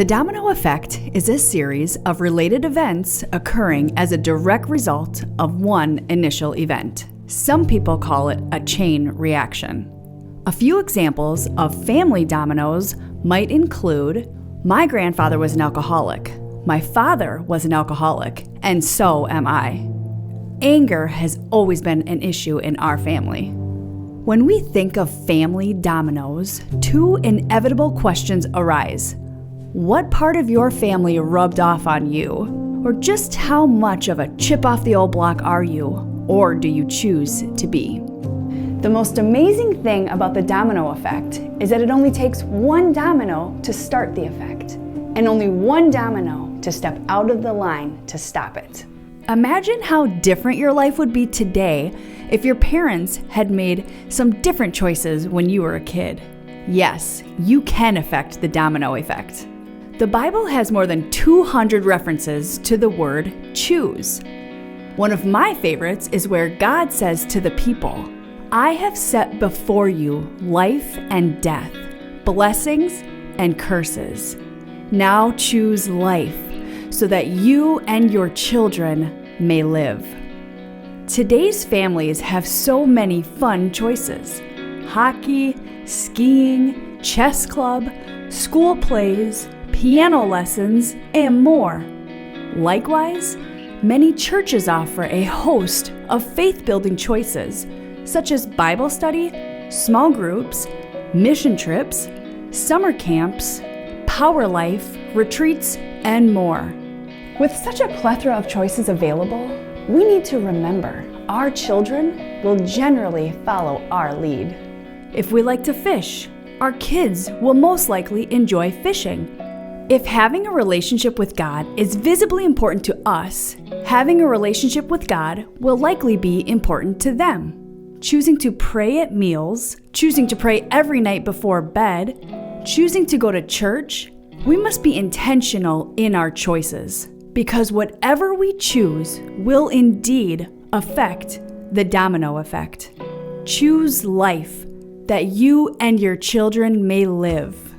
The domino effect is a series of related events occurring as a direct result of one initial event. Some people call it a chain reaction. A few examples of family dominoes might include: my grandfather was an alcoholic, my father was an alcoholic, and so am I. Anger has always been an issue in our family. When we think of family dominoes, two inevitable questions arise. What part of your family rubbed off on you? Or just how much of a chip off the old block are you? Or do you choose to be? The most amazing thing about the domino effect is that it only takes one domino to start the effect, and only one domino to step out of the line to stop it. Imagine how different your life would be today if your parents had made some different choices when you were a kid. Yes, you can affect the domino effect. The Bible has more than 200 references to the word choose. One of my favorites is where God says to the people, "I have set before you life and death, blessings and curses. Now choose life, so that you and your children may live." Today's families have so many fun choices: hockey, skiing, chess club, school plays, piano lessons, and more. Likewise, many churches offer a host of faith-building choices, such as Bible study, small groups, mission trips, summer camps, power life, retreats, and more. With such a plethora of choices available, we need to remember our children will generally follow our lead. If we like to fish, our kids will most likely enjoy fishing. If having a relationship with God is visibly important to us, having a relationship with God will likely be important to them. Choosing to pray at meals, choosing to pray every night before bed, choosing to go to church, we must be intentional in our choices, because whatever we choose will indeed affect the domino effect. Choose life, that you and your children may live.